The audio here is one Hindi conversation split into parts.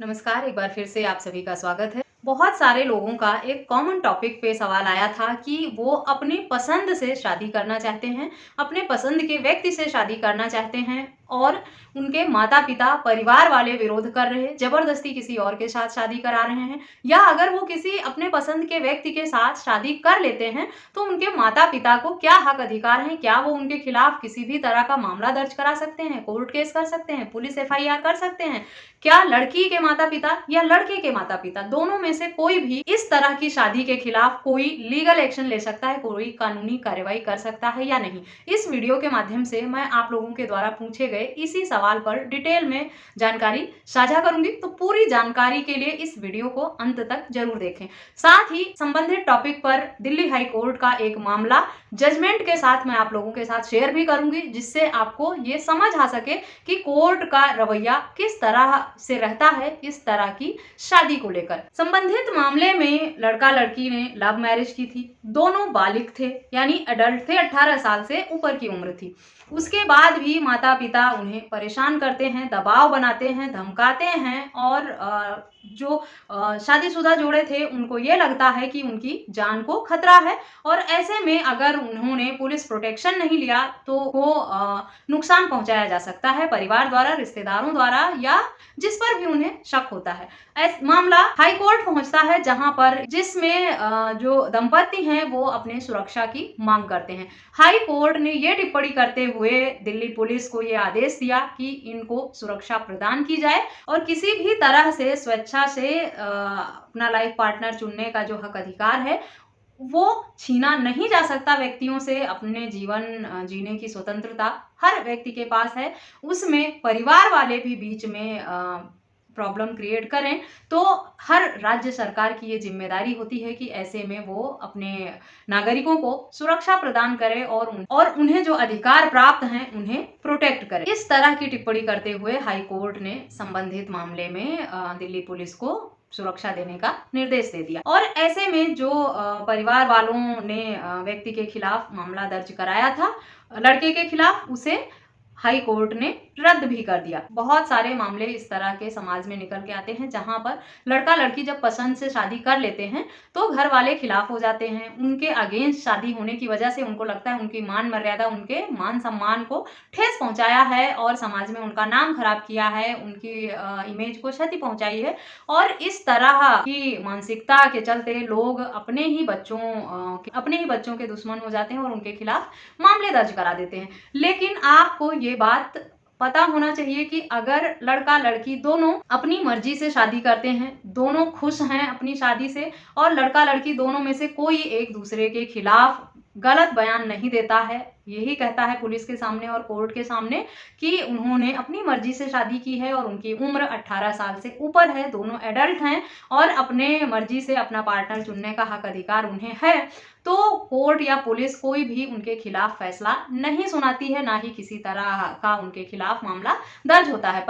नमस्कार, एक बार फिर से आप सभी का स्वागत है। बहुत सारे लोगों का एक कॉमन टॉपिक पे सवाल आया था कि वो अपनी पसंद से शादी करना चाहते हैं, अपने पसंद के व्यक्ति से शादी करना चाहते हैं और उनके माता-पिता, परिवार वाले विरोध कर रहे हैं, ज़बरदस्ती किसी और के साथ शादी करा रहे हैं या अगर वो किसी अपने पसंद के व्यक्ति के साथ शादी कर लेते हैं, तो उनके माता-पिता को क्या हक अधिकार हैं? क्या वो उनके खिलाफ किसी भी तरह का मामला दर्ज करा सकते हैं, कोर्ट केस कर सकते हैं, पुलिस एफआईआर कर सकते हैं? क्या लड़की के माता-पिता या लड़के के माता-पिता दोनों में से कोई भी इस तरह की शादी के खिलाफ कोई लीगल एक्शन ले सकता है, कोई कानूनी कार्रवाई कर सकता है या नहीं? इस वीडियो के माध्यम से मैं आप लोगों के द्वारा पूछे गए इसी सवाल पर डिटेल में जानकारी साझा करूंगी, तो पूरी जानकारी के लिए इस वीडियो को अंत तक जरूर देखें। साथ ही संबंधित टॉपिक पर दिल्ली हाई कोर्ट का एक मामला जजमेंट के साथ मैं आप लोगों के साथ शेयर भी करूंगी, जिससे आपको ये समझ आ सके कि कोर्ट का रवैया किस तरह से रहता है इस तरह की शादी को लेकर। संबंधित मामले में लड़का लड़की ने लव मैरिज की थी, दोनों बालिग थे यानी अडल्ट थे, 18 साल से ऊपर की उम्र थी। उसके बाद भी माता पिता उन्हें परेशान करते हैं, दबाव बनाते हैं, धमकाते हैं और जो शादीशुदा जोड़े थे उनको ये लगता है कि उनकी जान को खतरा है और ऐसे में अगर उन्होंने पुलिस प्रोटेक्शन नहीं लिया तो वो नुकसान पहुंचाया जा सकता है परिवार द्वारा, रिश्तेदारों द्वारा या जिस पर भी उन्हें शक होता है। मामला हाई कोर्ट पहुंचता है जहां पर जिसमें जो दंपति हैं वो अपने सुरक्षा की मांग करते हैं। हाई कोर्ट ने ये टिप्पणी करते हुए दिल्ली पुलिस को ये आदेश दिया कि इनको सुरक्षा प्रदान की जाए और किसी भी तरह से स्वेच्छा से अपना लाइफ पार्टनर चुनने का जो हक अधिकार है वो छीना नहीं जा सकता व्यक्तियों से। अपने जीवन जीने की स्वतंत्रता हर व्यक्ति के पास है, उसमें परिवार वाले भी बीच में प्रॉब्लम क्रिएट करें तो हर राज्य सरकार की ये जिम्मेदारी होती है कि ऐसे में वो अपने नागरिकों को सुरक्षा प्रदान करे और उन्हें जो अधिकार प्राप्त हैं उन्हें प्रोटेक्ट करे। इस तरह की टिप्पणी करते हुए हाई कोर्ट ने संबंधित मामले में दिल्ली पुलिस को सुरक्षा देने का निर्देश दे दिया और ऐसे में जो परिवार वालों ने व्यक्ति के खिलाफ मामला दर्ज कराया था लड़के के खिलाफ, उसे हाई कोर्ट ने रद्द भी कर दिया। बहुत सारे मामले इस तरह के समाज में निकल के आते हैं जहां पर लड़का लड़की जब पसंद से शादी कर लेते हैं तो घर वाले खिलाफ हो जाते हैं, उनके अगेंस्ट शादी होने की वजह से उनको लगता है उनकी मान मर्यादा, उनके मान सम्मान को ठेस पहुंचाया है और समाज में उनका नाम खराब किया है, उनकी इमेज को क्षति पहुंचाई है और इस तरह की मानसिकता के चलते लोग अपने ही बच्चों के दुश्मन हो जाते हैं और उनके खिलाफ मामले दर्ज करा देते हैं। लेकिन आपको ये बात पता होना चाहिए कि अगर लड़का लड़की दोनों अपनी मर्जी से शादी करते हैं, दोनों खुश हैं अपनी शादी से और लड़का लड़की दोनों में से कोई एक दूसरे के खिलाफ गलत बयान नहीं देता है, यही कहता है पुलिस के सामने और कोर्ट के सामने कि उन्होंने अपनी मर्जी से शादी की है और उनकी उम्र 18 साल से ऊपर है, दोनों एडल्ट हैं और अपने मर्जी से अपना पार्टनर चुनने का हक अधिकार उन्हें है, तो कोर्ट या पुलिस कोई भी उनके खिलाफ फैसला नहीं सुनाती है, ना ही किसी तरह का उनके खिलाफ मामला दर्ज होता है।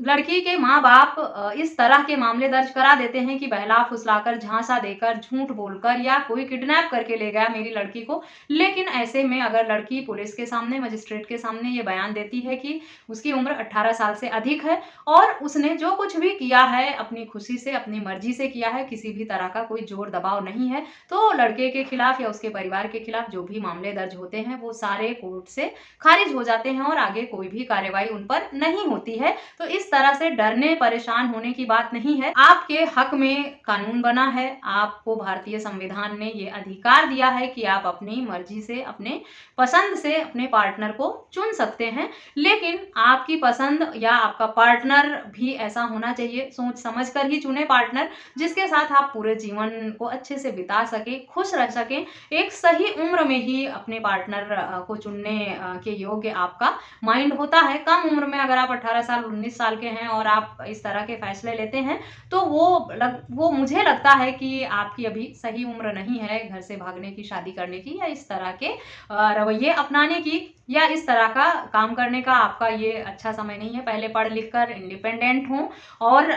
लड़की के माँ बाप इस तरह के मामले दर्ज करा देते हैं कि बहला फुसलाकर, झांसा देकर, झूठ बोलकर या कोई किडनैप करके ले गया मेरी लड़की को। लेकिन ऐसे में अगर लड़की पुलिस के सामने, मजिस्ट्रेट के सामने ये बयान देती है कि उसकी उम्र 18 साल से अधिक है और उसने जो कुछ भी किया है अपनी खुशी से, अपनी मर्जी से किया है, किसी भी तरह का कोई जोर दबाव नहीं है, तो लड़के के खिलाफ या उसके परिवार के खिलाफ जो भी मामले दर्ज होते हैं वो सारे कोर्ट से खारिज हो जाते हैं और आगे कोई भी कार्रवाई उन पर नहीं होती है। तो इस तरह से डरने परेशान होने की बात नहीं है। आपके हक में कानून बना है, आपको भारतीय संविधान ने ये अधिकार दिया है कि आप अपनी मर्जी से, अपने पसंद से अपने पार्टनर को चुन सकते हैं, लेकिन आपकी पसंद या आपका पार्टनर भी ऐसा होना चाहिए, सोच समझ कर ही चुने पार्टनर जिसके साथ आप पूरे जीवन को अच्छे से बिता सके, खुश रह सकें। एक सही उम्र में ही अपने पार्टनर को चुनने के योग्य आपका माइंड होता है। कम उम्र में अगर आप 18 साल 19 साल के हैं और आप इस तरह के फैसले लेते हैं तो वो मुझे लगता है कि आपकी अभी सही उम्र नहीं है घर से भागने की, शादी करने की या इस तरह के रवैये अपनाने की। या इस तरह का काम करने का आपका ये अच्छा समय नहीं है। पहले पढ़ लिख कर इंडिपेंडेंट हों और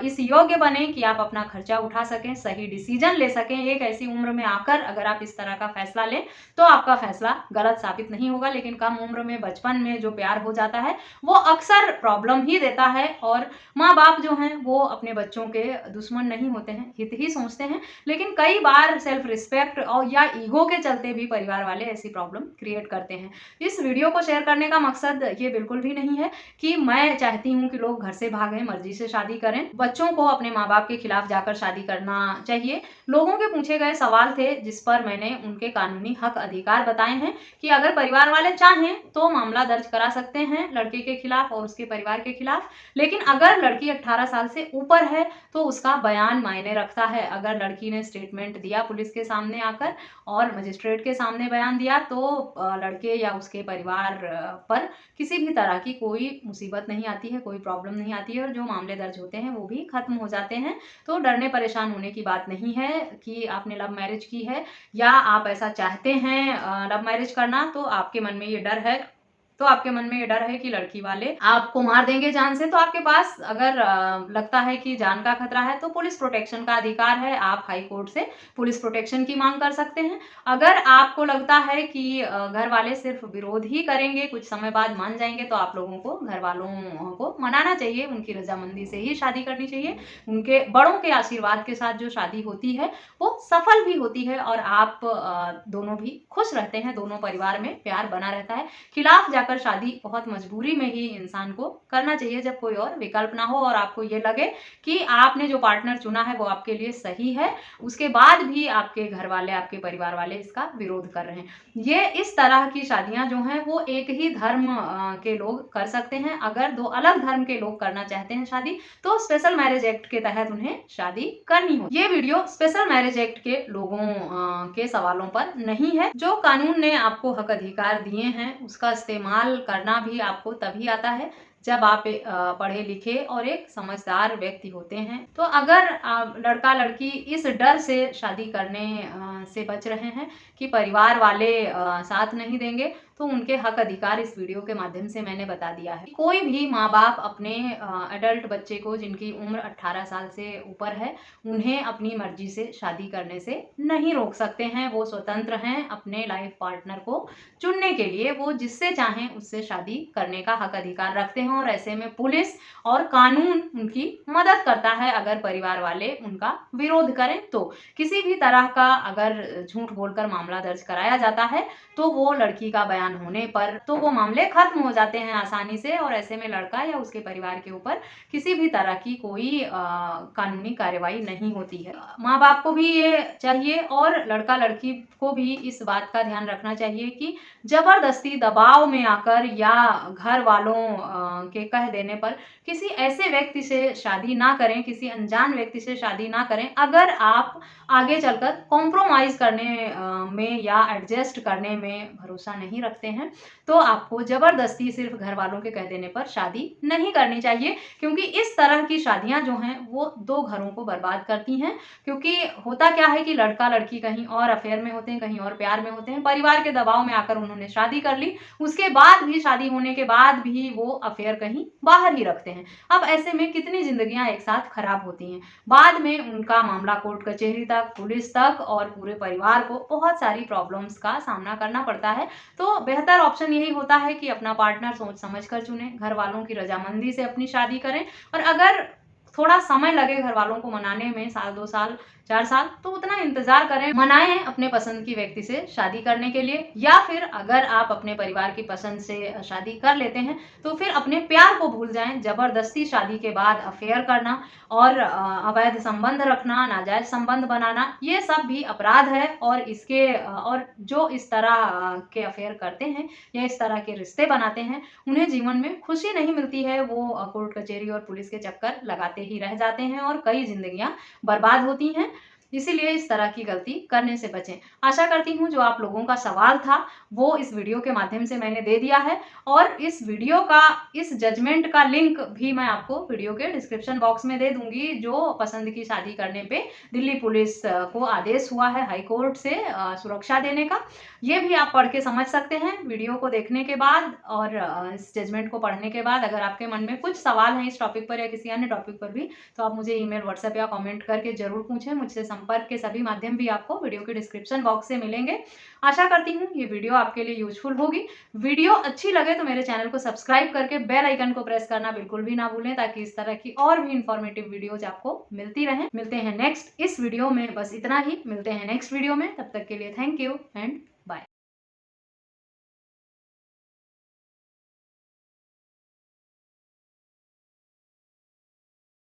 इस योग्य बने कि आप अपना खर्चा उठा सकें, सही डिसीजन ले सकें। एक ऐसी उम्र में आकर अगर आप इस तरह का फैसला लें तो आपका फैसला गलत साबित नहीं होगा, लेकिन कम उम्र में बचपन में जो प्यार हो जाता है वो अक्सर प्रॉब्लम ही देता है। और माँ बाप जो हैं वो अपने बच्चों के दुश्मन नहीं होते हैं, हित ही सोचते हैं, लेकिन कई बार सेल्फ रिस्पेक्ट और या ईगो के चलते भी परिवार वाले ऐसी प्रॉब्लम क्रिएट करते हैं। इस वीडियो को शेयर करने का मकसद ये बिल्कुल भी नहीं है कि मैं चाहती हूँ कि लोग घर से भागें, मर्जी से शादी करें। बच्चों को अपने माँ बाप के खिलाफ जाकर शादी करना चाहिए। लोगों के पूछे गए सवाल थे जिस पर मैंने उनके कानूनी हक अधिकार बताए हैं कि अगर परिवार वाले चाहें तो मामला दर्ज करा सकते हैं लड़के के खिलाफ और उसके परिवार के खिलाफ, लेकिन अगर लड़की 18 साल से ऊपर है तो उसका बयान मायने रखता है। अगर लड़की ने स्टेटमेंट दिया पुलिस के सामने आकर और मजिस्ट्रेट के सामने बयान दिया तो लड़के या उसके परिवार पर किसी भी तरह की कोई मुसीबत नहीं आती है, कोई प्रॉब्लम नहीं आती है और जो मामले दर्ज होते हैं वो भी खत्म हो जाते हैं। तो डरने परेशान होने की बात नहीं है कि आपने लव मैरिज की है या आप ऐसा चाहते हैं लव मैरिज करना, तो आपके मन में ये डर है कि लड़की वाले आपको मार देंगे जान से। तो आपके पास अगर लगता है कि जान का खतरा है तो पुलिस प्रोटेक्शन का अधिकार है, आप हाई कोर्ट से पुलिस प्रोटेक्शन की मांग कर सकते हैं। अगर आपको लगता है कि घर वाले सिर्फ विरोध ही करेंगे, कुछ समय बाद मान जाएंगे, तो आप लोगों को घर वालों को मनाना चाहिए, उनकी रजामंदी से ही शादी करनी चाहिए। उनके बड़ों के आशीर्वाद के साथ जो शादी होती है वो सफल भी होती है और आप दोनों भी खुश रहते हैं, दोनों परिवार में प्यार बना रहता है। खिलाफ जाकर शादी बहुत मजबूरी में ही इंसान को करना चाहिए जब कोई और विकल्प ना हो और आपको ये लगे कि आपने जो पार्टनर चुना है वो आपके लिए सही है, उसके बाद भी आपके घर वाले, आपके परिवार वाले इसका विरोध कर रहे हैं। ये इस तरह की शादियां जो हैं वो एक ही धर्म के लोग कर सकते हैं। अगर दो अलग धर्म के लोग करना चाहते हैं शादी तो स्पेशल मैरिज एक्ट के तहत उन्हें शादी करनी हो। ये वीडियो स्पेशल मैरिज एक्ट के लोगों के सवालों पर नहीं है। जो कानून ने आपको हक अधिकार दिए हैं उसका इस्तेमाल करना भी आपको तभी आता है जब आप पढ़े लिखे और एक समझदार व्यक्ति होते हैं। तो अगर लड़का लड़की इस डर से शादी करने से बच रहे हैं कि परिवार वाले साथ नहीं देंगे, तो उनके हक अधिकार इस वीडियो के माध्यम से मैंने बता दिया है। कोई भी माँ बाप अपने एडल्ट बच्चे को जिनकी उम्र 18 साल से ऊपर है उन्हें अपनी मर्जी से शादी करने से नहीं रोक सकते हैं। वो स्वतंत्र हैं अपने लाइफ पार्टनर को चुनने के लिए, वो जिससे चाहें उससे शादी करने का हक अधिकार रखते हैं और ऐसे में पुलिस और कानून उनकी मदद करता है। अगर परिवार वाले उनका विरोध करें तो किसी भी तरह का अगर झूठ बोलकर मामला दर्ज कराया जाता है तो वो लड़की का बयान होने पर तो वो मामले खत्म हो जाते हैं आसानी से और ऐसे में लड़का या उसके परिवार के ऊपर किसी भी तरह की कोई कानूनी कार्यवाही नहीं होती है। माँ बाप को भी ये चाहिए और लड़का लड़की को भी इस बात का ध्यान रखना चाहिए कि जबरदस्ती दबाव में आकर या घर वालों के कह देने पर किसी ऐसे व्यक्ति से शादी ना करें, किसी अनजान व्यक्ति से शादी ना करें। अगर आप आगे चलकर कॉम्प्रोमाइज करने में या एडजस्ट करने में भरोसा नहीं रखते हैं तो आपको जबरदस्ती सिर्फ घर वालों के कह देने पर शादी नहीं करनी चाहिए, क्योंकि इस तरह की शादियां जो हैं वो दो घरों को बर्बाद करती हैं। क्योंकि होता क्या है कि लड़का लड़की कहीं और अफेयर में होते हैं, कहीं और प्यार में होते हैं, परिवार के दबाव में आकर उन्होंने शादी कर ली, उसके बाद भी शादी होने के बाद भी वो अफेयर कहीं बाहर ही रखते हैं। अब ऐसे में कितनी जिंदगियां एक साथ खराब होती हैं। बाद में उनका मामला कोर्ट कचहरी तक, पुलिस तक और पूरे परिवार को बहुत सारी प्रॉब्लम्स का सामना करना पड़ता है। तो बेहतर ऑप्शन यही होता है कि अपना पार्टनर सोच समझ कर चुने, घर वालों की रजामंदी से अपनी शादी करें और अगर थोड़ा समय लगे घर वालों को मनाने में, साल 2 साल 4 साल, तो उतना इंतजार करें, मनाएं अपने पसंद की व्यक्ति से शादी करने के लिए। या फिर अगर आप अपने परिवार की पसंद से शादी कर लेते हैं तो फिर अपने प्यार को भूल जाएं। जबरदस्ती शादी के बाद अफेयर करना और अवैध संबंध रखना, नाजायज संबंध बनाना, ये सब भी अपराध है और इसके और जो इस तरह के अफेयर करते हैं या इस तरह के रिश्ते बनाते हैं उन्हें जीवन में खुशी नहीं मिलती है। वो कोर्ट कचहरी और पुलिस के चक्कर लगाते ही रह जाते हैं और कई जिंदगियां बर्बाद होती हैं। इसीलिए इस तरह की गलती करने से बचें। आशा करती हूँ जो आप लोगों का सवाल था वो इस वीडियो के माध्यम से मैंने दे दिया है, और इस वीडियो का, इस जजमेंट का लिंक भी मैं आपको वीडियो के डिस्क्रिप्शन बॉक्स में दे दूंगी, जो पसंद की शादी करने पे दिल्ली पुलिस को आदेश हुआ है हाई कोर्ट से सुरक्षा देने का। ये भी आप पढ़ के समझ सकते हैं वीडियो को देखने के बाद, और इस जजमेंट को पढ़ने के बाद अगर आपके मन में कुछ सवाल हैं इस टॉपिक पर या किसी अन्य टॉपिक पर भी, तो आप मुझे ईमेल, व्हाट्सएप या कमेंट करके जरूर पूछें। मुझसे संपर्क के सभी माध्यम भी आपको वीडियो के डिस्क्रिप्शन बॉक्स से मिलेंगे। आशा करती हूँ ये वीडियो आपके लिए यूजफुल होगी। वीडियो अच्छी लगे तो मेरे चैनल को सब्सक्राइब करके बेल आइकन को प्रेस करना बिल्कुल भी ना भूलें, ताकि इस तरह की और भी इंफॉर्मेटिव वीडियोज आपको मिलती रहें। मिलते हैं नेक्स्ट इस वीडियो में, बस इतना ही। मिलते हैं नेक्स्ट वीडियो में, तब तक के लिए थैंक यू एंड